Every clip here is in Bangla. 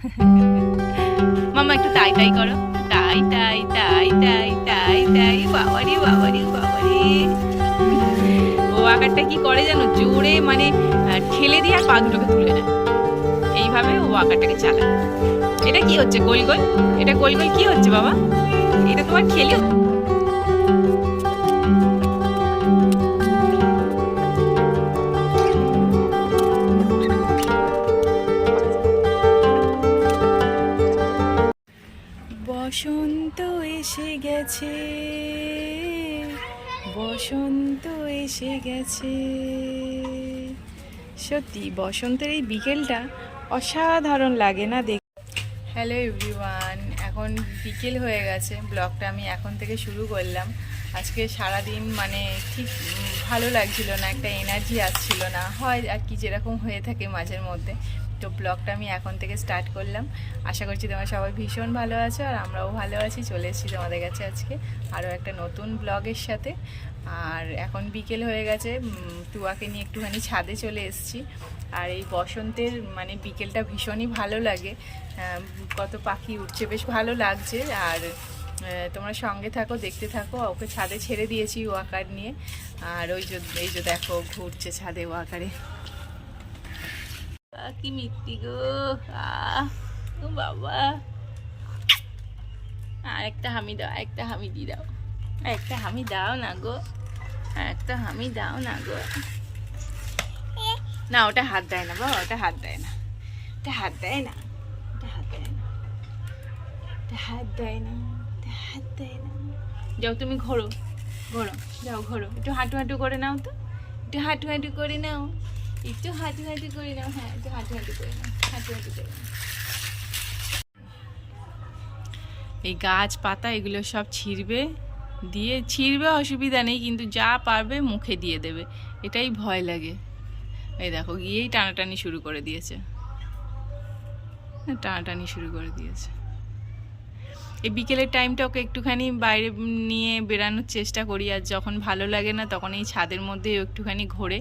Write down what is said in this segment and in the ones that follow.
মামা একটু তাই তাই করো, তাই তাই তাই তাই তাই তাই। বাবারি বাবারি বাবারি। ও আকারটা কি করে জানো, জোরে মানে ঠেলে দিয়ে আর পা দুটোকে তুলে নেয়, এইভাবে ও আকারটাকে চালায়। এটা কি হচ্ছে গোল গোল, এটা গোল গোল কি হচ্ছে বাবা? এটা তোমার খেলে। বসন্ত এসে গেছে, বসন্ত এসে গেছে। সত্যি বসন্তের এই বিকেলটা অসাধারণ লাগে না দেখ। হ্যালো এভরিওয়ান, এখন বিকেল হয়ে গেছে, ব্লগটা আমি এখন থেকে শুরু করলাম। আজকে সারাদিন মানে ঠিক ভালো লাগছিল না, একটা এনার্জি আসছিল না, হয় আর কি যেরকম হয়ে থাকে মাঝের মধ্যে। তো ব্লগটা আমি এখন থেকে স্টার্ট করলাম। আশা করছি তোমরা সবাই ভীষণ ভালো আছো আর আমরাও ভালো আছি। চলে এসেছি তোমাদের কাছে আজকে আরও একটা নতুন ব্লগের সাথে। আর এখন বিকেল হয়ে গেছে, তুয়াকে নিয়ে একটুখানি ছাদে চলে এসেছি। আর এই বসন্তের মানে বিকেলটা ভীষণই ভালো লাগে, কত পাখি উঠছে, বেশ ভালো লাগছে। আর তোমরা সঙ্গে থাকো, দেখতে থাকো। ওকে ছাদে ছেড়ে দিয়েছি ওয়াকার নিয়ে। আর এই যে দেখো ঘুরছে ছাদে ওয়াকারে। কি মিষ্টি গো, ও বাবা। আর একটা হামি দাও, একটা হামি দিয়ে দাও, একটা হামি দাও না গো, একটা হামি দাও না গো। না ওটা হাত দেয় না বাবা, ওটা হাত দেয় না, ওটা হাত দেয় না, ওটা হাত দেয় না, ওটা হাত দেয় না, ওটা হাত দেয় না। যাও তুমি ঘোরো, ঘোরো, যাও ঘোরো। একটু হাঁটু হাঁটু করে নাও তো, একটু হাঁটু হাঁটু করে নাও, একটু হাঁটু হাঁটু করে নাও। হ্যাঁ একটু হাঁটু হাঁটু করে নাও, হাঁটু হাঁটু করে নাও। এই গাছ পাতা এগুলো সব ছিঁড়বে, দিয়ে ছিঁড়বে অসুবিধা নেই, কিন্তু যা পারবে মুখে দিয়ে দেবে, এটাই ভয় লাগে। এই দেখো গিয়েই টানাটানি শুরু করে দিয়েছে, টানাটানি শুরু করে দিয়েছে। এই বিকেলের টাইমটা ওকে একটুখানি বাইরে নিয়ে বেরানোর চেষ্টা করি, আর যখন ভালো লাগে না তখন এই ছাদের মধ্যে একটুখানি ঘোরে।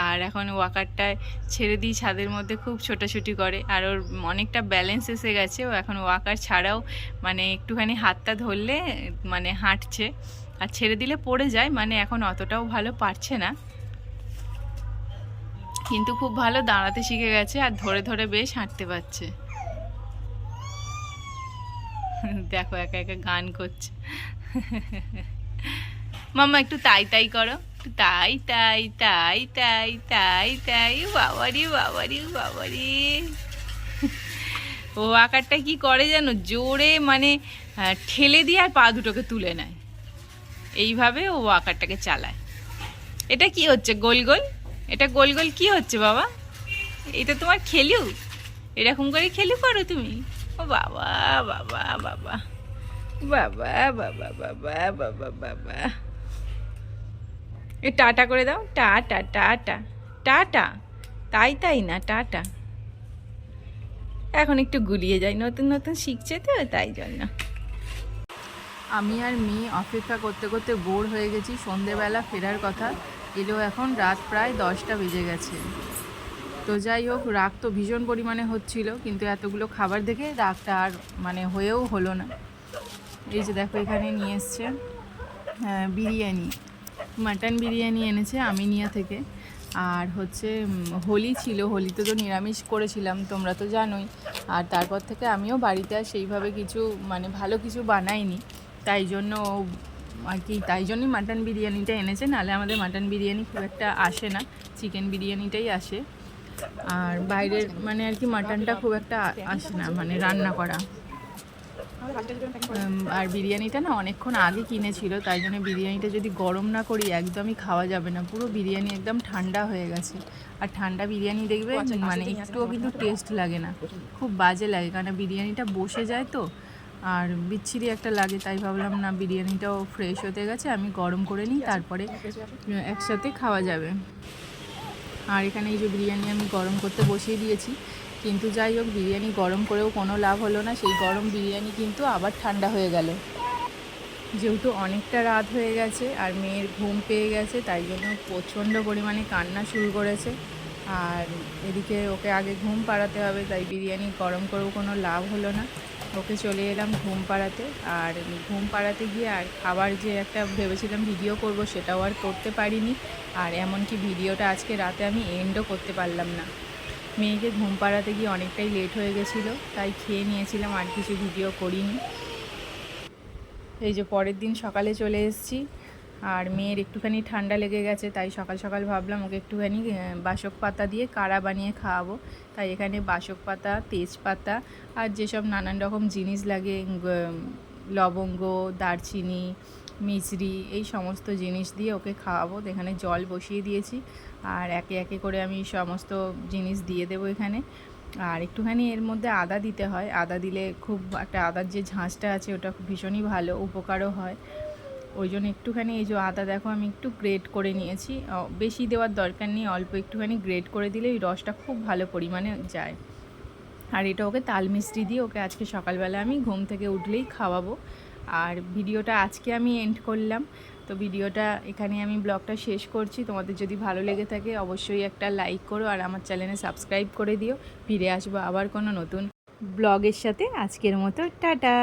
আর এখন ওয়াকারটায় ছেড়ে দিই ছাদের মধ্যে, খুব ছোটাছুটি করে। আর ওর অনেকটা ব্যালেন্স এসে গেছে, ও এখন ওয়াকার ছাড়াও মানে একটুখানি হাতটা ধরলে মানে হাঁটছে, আর ছেড়ে দিলে পড়ে যায়, মানে এখন অতটাও ভালো পারছে না, কিন্তু খুব ভালো দাঁড়াতে শিখে গেছে আর ধরে ধরে বেশ হাঁটতে পারছে। দেখো একা একা গান করছে। মাম্মা একটু তাই তাই করো, একটু তাই তাই তাই তাই তাই তাই। বাবারি বাবারি বাবারি। ও আকারটা কি করে জানো, জোরে মানে ঠেলে দিয়ে আর পা দুটোকে তুলে নেয়, এইভাবে ও আকারটাকে চালায়। এটা কি হচ্ছে গোল গোল, এটা গোল গোল কি হচ্ছে বাবা? এটা তোমার খেলু, এরকম করে খেলু করো তুমি? ও বাবা বাবা বাবা বাবা বাবা বাবা বাবা বাবা। এ টাটা করে দাও, টাটা টাটা টাটা। তাই তাই না, টাটা। এখন একটু গুলিয়ে যায়, নতুন নতুন শিখছে তো তাই জন্য। আমি আর মেয়ে অপেক্ষা করতে করতে বোর হয়ে গেছি, সন্ধেবেলা ফেরার কথা, এলো এখন রাত প্রায় 10টা বেজে গেছে। তো যাই হোক, রাগ তো ভীষণ পরিমাণে হচ্ছিল, কিন্তু এতগুলো খাবার দেখে রাগটা আর মানে হয়েও হলো না। এই যে দেখো এখানে নিয়ে এসছে বিরিয়ানি, মাটন বিরিয়ানি এনেছে আমিনিয়া থেকে। আর হচ্ছে হোলি ছিল, হোলিতে তো নিরামিষ করেছিলাম তোমরা তো জানোই। আর তারপর থেকে আমিও বাড়িতে আর সেইভাবে কিছু মানে ভালো কিছু বানাইনি, তাই জন্য আর কি, তাই জন্যই মাটন বিরিয়ানিটা এনেছে, নাহলে আমাদের মাটন বিরিয়ানি খুব একটা আসে না, চিকেন বিরিয়ানিটাই আসে। আর বাইরের মানে আর কি মাটনটা খুব একটা আসে না মানে রান্না করা। আর বিরিয়ানিটা না অনেকক্ষণ আগে কিনেছিল, তাই জন্য বিরিয়ানিটা যদি গরম না করি একদমই খাওয়া যাবে না, পুরো বিরিয়ানি একদম ঠান্ডা হয়ে গেছে। আর ঠান্ডা বিরিয়ানি দেখবে মানে একটুও কিন্তু টেস্ট লাগে না, খুব বাজে লাগে, কারণ বিরিয়ানিটা বসে যায় তো, আর বিচ্ছিরি একটা লাগে। তাই ভাবলাম না, বিরিয়ানিটাও ফ্রেশ হতে গেছে, আমি গরম করে নিই, তারপরে একসাথে খাওয়া যাবে। আর এখানে এই যে বিরিয়ানি আমি গরম করতে বসিয়ে দিয়েছি, কিন্তু যাই হোক বিরিয়ানি গরম করেও কোনো লাভ হলো না, সেই গরম বিরিয়ানি কিন্তু আবার ঠান্ডা হয়ে গেল। যেহেতু অনেকটা রাত হয়ে গেছে আর মেয়ের ঘুম পেয়ে গেছে, তাই জন্য প্রচণ্ড পরিমাণে কান্না শুরু করেছে। আর এদিকে ওকে আগে ঘুম পাড়াতে হবে, তাই বিরিয়ানি গরম করেও কোনো লাভ হলো না। ওকে চলে এলাম ঘুম পাড়াতে। আর ঘুম পাড়াতে গিয়ে আর খাবার যে একটা ভেবেছিলাম ভিডিও করব, সেটাও আর করতে পারিনি। আর এমনকি ভিডিওটা আজকে রাতে আমি এন্ডও করতে পারলাম না। মেয়েকে ঘুম পাড়াতে গিয়ে অনেকটাই লেট হয়ে গেছিলো, তাই খেয়ে নিয়েছিলাম, আর কিছু ভিডিও করিনি। এই যে পরের দিন সকালে চলে এসেছি, আর মেয়ের একটুখানি ঠান্ডা লেগে গেছে, তাই সকাল সকাল ভাবলাম ওকে একটুখানি বাসক পাতা দিয়ে কাড়া বানিয়ে খাওয়াবো। তাই এখানে বাসক পাতা, তেজপাতা আর যেসব নানান রকম জিনিস লাগে, লবঙ্গ, দারচিনি, মিছরি, এই সমস্ত জিনিস দিয়ে ওকে খাওয়াবো। এখানে জল বসিয়ে দিয়েছি, আর একে একে করে আমি সমস্ত জিনিস দিয়ে দেবো এখানে। আর একটুখানি এর মধ্যে আদা দিতে হয়, আদা দিলে খুব একটা আদার যে ঝাঁঝটা আছে ওটা ভীষণই ভালো, উপকারও হয়। ওই জন্য একটুখানি এই যে আদা দেখো আমি একটু গ্রেট করে নিয়েছি, বেশি দেওয়ার দরকার নেই, অল্প একটুখানি গ্রেট করে দিলে ওই রসটা খুব ভালো পরিমাণে যায়। আর এটা ওকে তাল মিষ্টি দিয়ে ওকে আজকে সকালবেলা আমি ঘুম থেকে উঠলেই খাওয়াবো। আর ভিডিওটা আজকে আমি এন্ড করলাম। তো ভিডিওটা এখানে আমি ব্লগটা শেষ করছি। তোমাদের যদি ভালো লেগে থাকে অবশ্যই একটা লাইক করো, আর আমার চ্যানেলে সাবস্ক্রাইব করে দিও। ফিরে আসবো আবার কোনো নতুন ব্লগের সাথে। আজকের মতো টাটা।